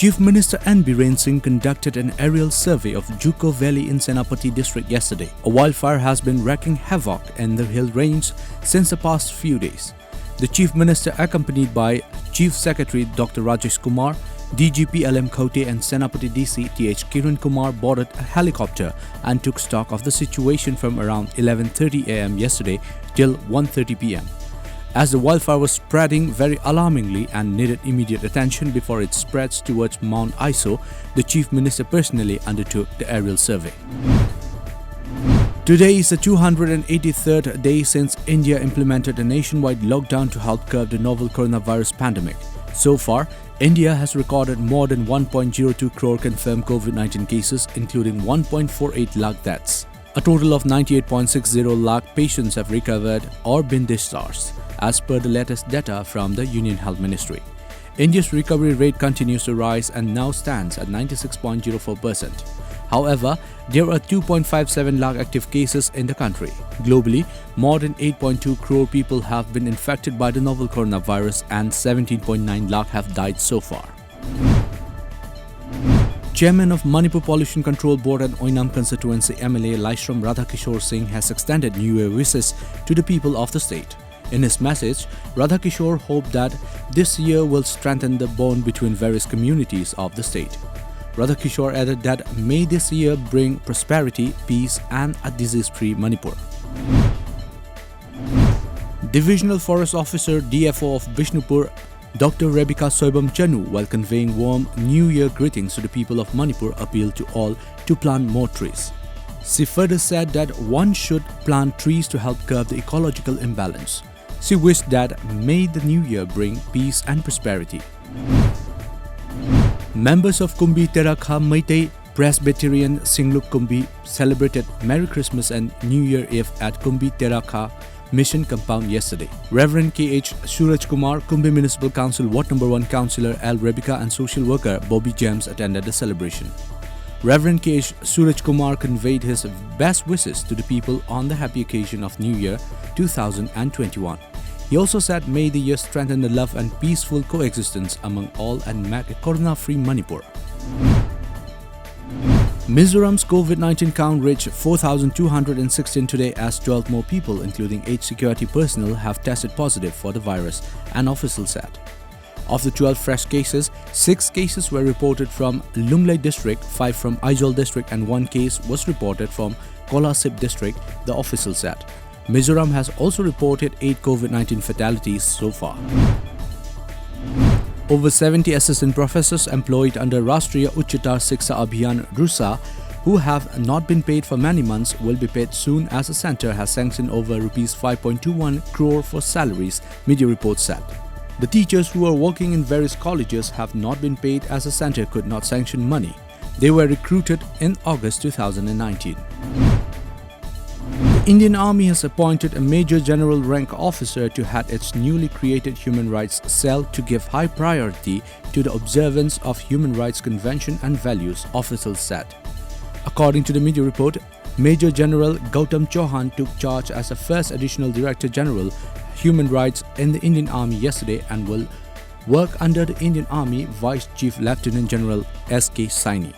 Chief Minister N. Biren Singh conducted an aerial survey of Juko Valley in Senapati district yesterday. A wildfire has been wreaking havoc in the hill range since the past few days. The Chief Minister, accompanied by Chief Secretary Dr. Rajesh Kumar, DGP LM Khote and Senapati DC TH Kiran Kumar boarded a helicopter and took stock of the situation from around 11:30 am yesterday till 1:30 pm. As the wildfire was spreading very alarmingly and needed immediate attention before it spreads towards Mount Iso, the Chief Minister personally undertook the aerial survey. Today is the 283rd day since India implemented a nationwide lockdown to help curb the novel coronavirus pandemic. So far, India has recorded more than 1.02 crore confirmed COVID-19 cases, including 1.48 lakh deaths. A total of 98.60 lakh patients have recovered or been discharged, as per the latest data from the Union Health Ministry. India's recovery rate continues to rise and now stands at 96.04%. However, there are 2.57 lakh active cases in the country. Globally, more than 8.2 crore people have been infected by the novel coronavirus and 17.9 lakh have died so far. Chairman of Manipur Pollution Control Board and Oinam constituency MLA Laishram Radhakishore Singh has extended New Year wishes to the people of the state. In his message, Radhakishore hoped that this year will strengthen the bond between various communities of the state. Radhakishore added that may this year bring prosperity, peace and a disease-free Manipur. Divisional Forest Officer DFO of Bishnupur, Dr. Rebecca Soibam Chanu, while conveying warm New Year greetings to the people of Manipur, appealed to all to plant more trees. She further said that one should plant trees to help curb the ecological imbalance. She wished that may the new year bring peace and prosperity. Members of Kumbi Terakha Meitei Presbyterian Singluk Kumbi celebrated Merry Christmas and New Year Eve at Kumbi Terakha Mission Compound yesterday. Reverend K.H. Suraj Kumar, Kumbi Municipal Council Ward No. 1 Councillor L. Rebecca and social worker Bobby James attended the celebration. Reverend K.H. Suraj Kumar conveyed his best wishes to the people on the happy occasion of New Year 2021. He also said may the year strengthen the love and peaceful coexistence among all and make a corona-free Manipur. Mizoram's COVID-19 count reached 4,216 today as 12 more people, including 8 security personnel, have tested positive for the virus, an official said. Of the 12 fresh cases, 6 cases were reported from Lumlei district, 5 from Aizawl district and 1 case was reported from Kolasip district, the official said. Mizoram has also reported 8 COVID-19 fatalities so far. Over 70 assistant professors employed under Rashtriya Uchchatar Shiksha Abhiyan RUSA who have not been paid for many months will be paid soon as the centre has sanctioned over Rs 5.21 crore for salaries, media reports said. The teachers who are working in various colleges have not been paid as the centre could not sanction money. They were recruited in August 2019. The Indian Army has appointed a Major General rank officer to head its newly created Human Rights Cell to give high priority to the observance of Human Rights Convention and values, officials said. According to the media report, Major General Gautam Chauhan took charge as the first Additional Director General Human Rights in the Indian Army yesterday and will work under the Indian Army Vice Chief Lieutenant General S.K. Saini.